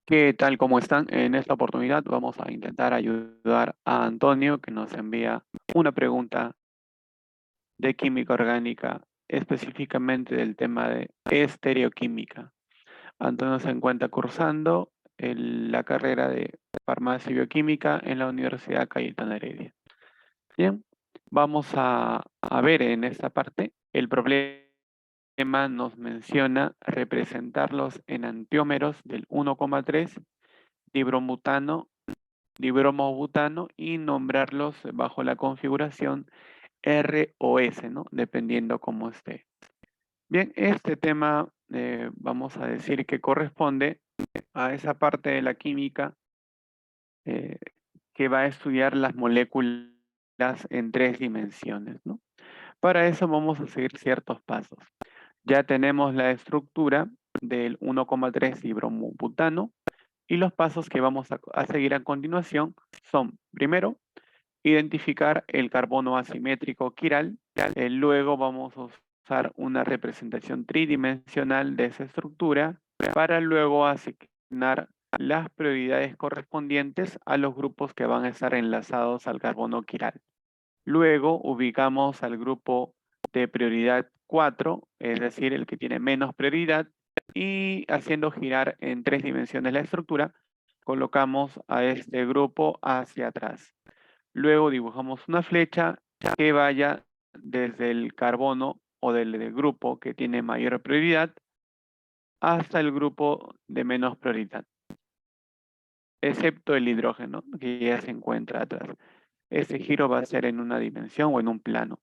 ¿Qué tal? ¿Cómo están? En esta oportunidad vamos a intentar ayudar a Antonio, que nos envía una pregunta de química orgánica, específicamente del tema de estereoquímica. Antonio se encuentra cursando la carrera de farmacia y bioquímica en la Universidad Cayetana Heredia. Bien, vamos a ver en esta parte el problema. Nos menciona representar los enantiómeros del 1,3 dibromutano dibromobutano y nombrarlos bajo la configuración R o S, ¿no? Dependiendo cómo esté. Bien, este tema vamos a decir que corresponde a esa parte de la química eh, que va a estudiar las moléculas en 3 dimensiones, ¿no? Para eso vamos a seguir ciertos pasos. Ya tenemos la estructura del 1,3 dibromobutano y los pasos que vamos a seguir a continuación son, primero, identificar el carbono asimétrico quiral. Luego vamos a usar una representación tridimensional de esa estructura para luego asignar las prioridades correspondientes a los grupos que van a estar enlazados al carbono quiral. Luego ubicamos al grupo de prioridad 4, es decir, el que tiene menos prioridad, y haciendo girar en 3 dimensiones la estructura, colocamos a este grupo hacia atrás. Luego dibujamos una flecha que vaya desde el carbono o del grupo que tiene mayor prioridad hasta el grupo de menos prioridad, excepto el hidrógeno, que ya se encuentra atrás. Ese giro va a ser en una dimensión o en un plano.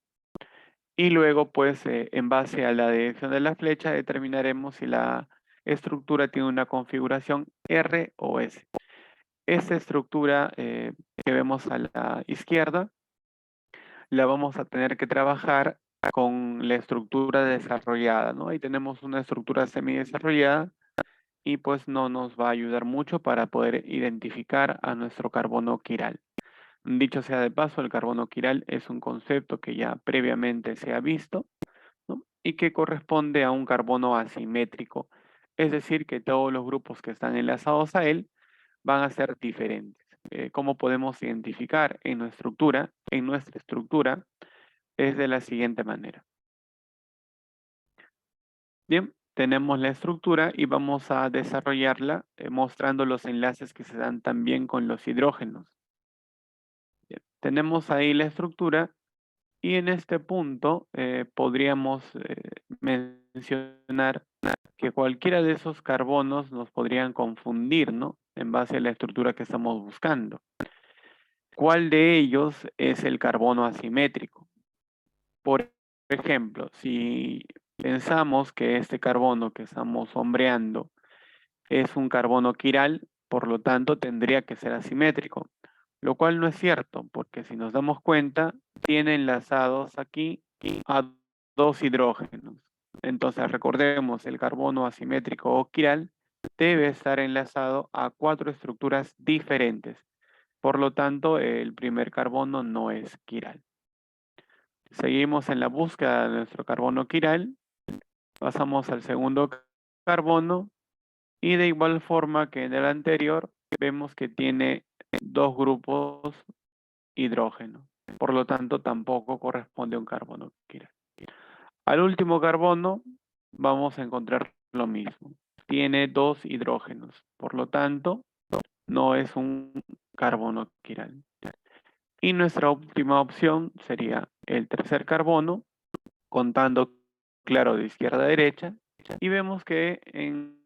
Y luego, pues, en base a la dirección de la flecha, determinaremos si la estructura tiene una configuración R o S. Esta estructura que vemos a la izquierda la vamos a tener que trabajar con la estructura desarrollada, ¿no? Ahí tenemos una estructura semidesarrollada y pues no nos va a ayudar mucho para poder identificar a nuestro carbono quiral. Dicho sea de paso, el carbono quiral es un concepto que ya previamente se ha visto, ¿no? Y que corresponde a un carbono asimétrico, es decir, que todos los grupos que están enlazados a él van a ser diferentes. ¿Cómo podemos identificar en nuestra estructura? Es de la siguiente manera. Bien, tenemos la estructura y vamos a desarrollarla mostrando los enlaces que se dan también con los hidrógenos. Bien, tenemos ahí la estructura y en este punto podríamos mencionar que cualquiera de esos carbonos nos podrían confundir, ¿no? En base a la estructura que estamos buscando. ¿Cuál de ellos es el carbono asimétrico? Por ejemplo, si pensamos que este carbono que estamos sombreando es un carbono quiral, por lo tanto tendría que ser asimétrico, lo cual no es cierto, porque si nos damos cuenta, tiene enlazados aquí a 2 hidrógenos. Entonces recordemos, el carbono asimétrico o quiral debe estar enlazado a 4 estructuras diferentes. Por lo tanto, el primer carbono no es quiral. Seguimos en la búsqueda de nuestro carbono quiral, pasamos al segundo carbono y de igual forma que en el anterior, vemos que tiene 2 grupos hidrógeno. Por lo tanto, tampoco corresponde a un carbono quiral. Al último carbono vamos a encontrar lo mismo. Tiene 2 hidrógenos. Por lo tanto, no es un carbono quiral. Y nuestra última opción sería el tercer carbono, contando, claro, de izquierda a derecha, y vemos que en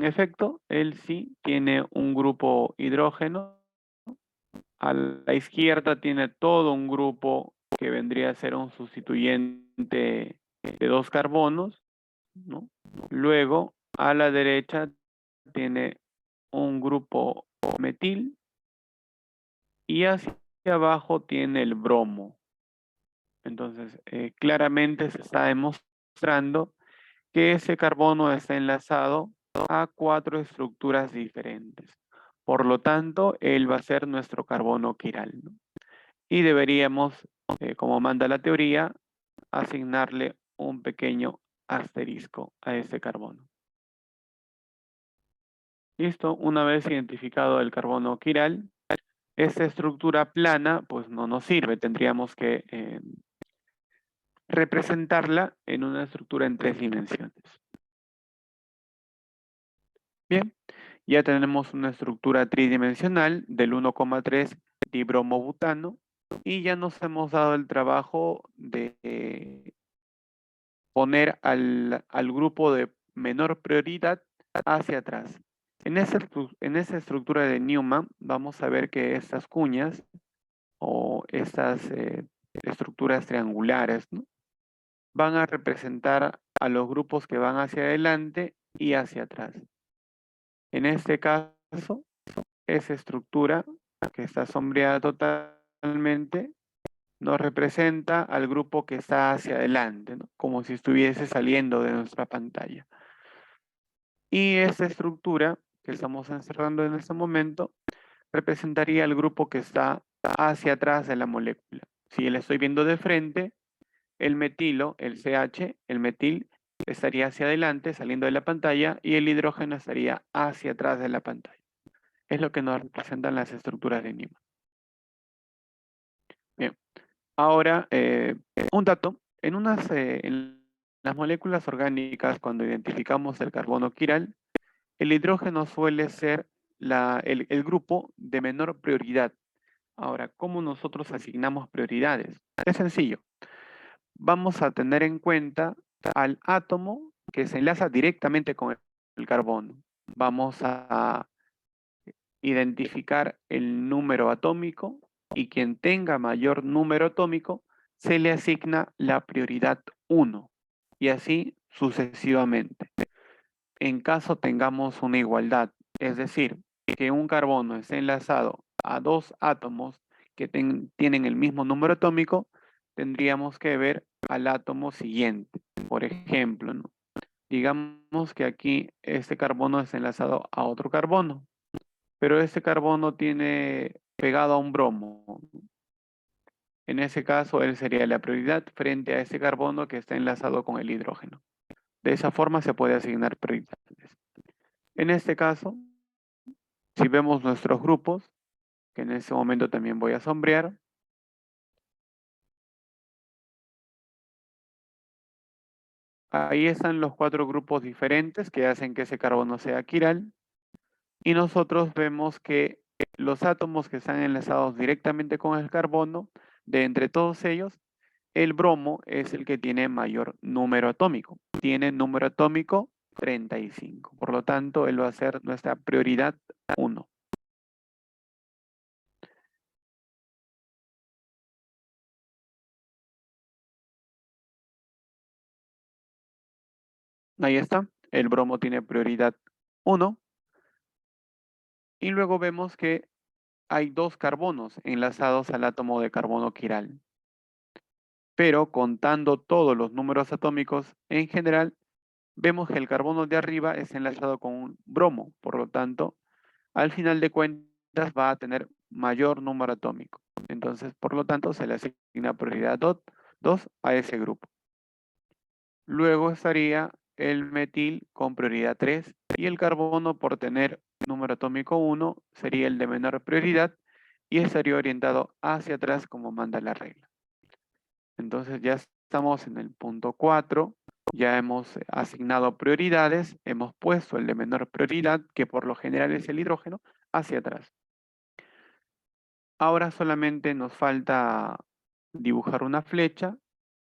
efecto, él sí tiene un grupo hidrógeno. A la izquierda tiene todo un grupo que vendría a ser un sustituyente de 2 carbonos, ¿no? Luego, a la derecha tiene un grupo metil y hacia abajo tiene el bromo. Entonces, claramente se está demostrando que ese carbono está enlazado a 4 estructuras diferentes. Por lo tanto, él va a ser nuestro carbono quiral, ¿no? Y deberíamos, como manda la teoría, asignarle un pequeño asterisco a ese carbono. Listo, una vez identificado el carbono quiral, esta estructura plana pues no nos sirve, tendríamos que representarla en una estructura en 3 dimensiones. Bien, ya tenemos una estructura tridimensional del 1,3 dibromobutano y ya nos hemos dado el trabajo de poner al grupo de menor prioridad hacia atrás. En esta estructura de Newman vamos a ver que estas cuñas o estas estructuras triangulares, ¿no?, van a representar a los grupos que van hacia adelante y hacia atrás. En este caso, esa estructura que está sombreada totalmente nos representa al grupo que está hacia adelante, ¿no?, como si estuviese saliendo de nuestra pantalla. Y esta estructura que estamos encerrando en este momento representaría el grupo que está hacia atrás de la molécula. Si la estoy viendo de frente, el metilo, el CH, el metil, estaría hacia adelante, saliendo de la pantalla, y el hidrógeno estaría hacia atrás de la pantalla. Es lo que nos representan las estructuras de Newman. Bien, ahora un dato. En las moléculas orgánicas, cuando identificamos el carbono quiral, el hidrógeno suele ser el grupo de menor prioridad. Ahora, ¿cómo nosotros asignamos prioridades? Es sencillo. Vamos a tener en cuenta al átomo que se enlaza directamente con el carbono. Vamos a identificar el número atómico y quien tenga mayor número atómico se le asigna la prioridad 1 y así sucesivamente. En caso tengamos una igualdad, es decir, que un carbono esté enlazado a dos átomos que tienen el mismo número atómico, tendríamos que ver al átomo siguiente. Por ejemplo, ¿no?, digamos que aquí este carbono está enlazado a otro carbono, pero este carbono tiene pegado a un bromo. En ese caso, él sería la prioridad frente a ese carbono que está enlazado con el hidrógeno. De esa forma se puede asignar prioridades. En este caso, si vemos nuestros grupos, que en este momento también voy a sombrear, ahí están los 4 grupos diferentes que hacen que ese carbono sea quiral. Y nosotros vemos que los átomos que están enlazados directamente con el carbono, de entre todos ellos, el bromo es el que tiene mayor número atómico. Tiene número atómico 35. Por lo tanto, él va a ser nuestra prioridad 1. Ahí está. El bromo tiene prioridad 1. Y luego vemos que hay 2 carbonos enlazados al átomo de carbono quiral. Pero contando todos los números atómicos en general, vemos que el carbono de arriba es enlazado con un bromo. Por lo tanto, al final de cuentas va a tener mayor número atómico. Entonces, por lo tanto, se le asigna prioridad 2 a ese grupo. Luego estaría el metil con prioridad 3 y el carbono, por tener número atómico 1, sería el de menor prioridad y estaría orientado hacia atrás como manda la regla. Entonces ya estamos en el punto 4, ya hemos asignado prioridades, hemos puesto el de menor prioridad, que por lo general es el hidrógeno, hacia atrás. Ahora solamente nos falta dibujar una flecha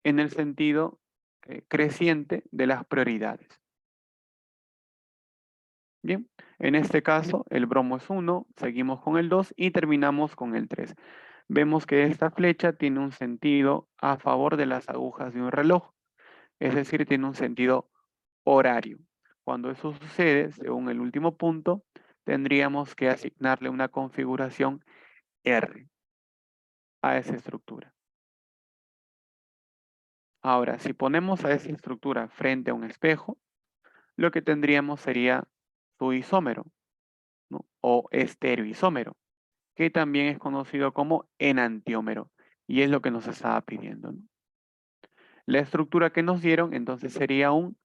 en el sentido creciente de las prioridades. Bien, en este caso el bromo es 1, seguimos con el 2 y terminamos con el 3. Vemos que esta flecha tiene un sentido a favor de las agujas de un reloj, es decir, tiene un sentido horario. Cuando eso sucede, según el último punto, tendríamos que asignarle una configuración R a esa estructura. Ahora, si ponemos a esa estructura frente a un espejo, lo que tendríamos sería su isómero, ¿no?, o estereoisómero, que también es conocido como enantiómero, y es lo que nos estaba pidiendo, ¿no? La estructura que nos dieron entonces sería un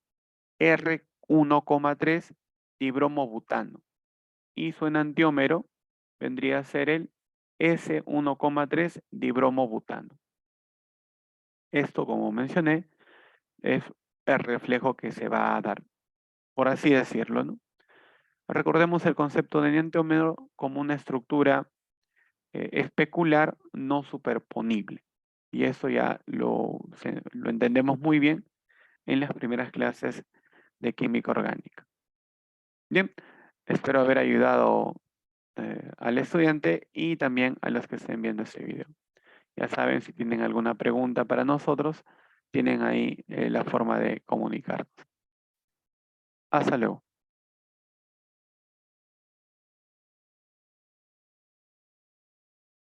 R1,3 dibromobutano. y su enantiómero vendría a ser el S1,3 dibromobutano. Esto, como mencioné, es el reflejo que se va a dar, por así decirlo, ¿no? Recordemos el concepto de enantiómero como una estructura especular no superponible. Y eso ya lo entendemos muy bien en las primeras clases de química orgánica. Bien, espero haber ayudado al estudiante y también a los que estén viendo este video. Ya saben, si tienen alguna pregunta para nosotros, tienen ahí la forma de comunicarnos. Hasta luego.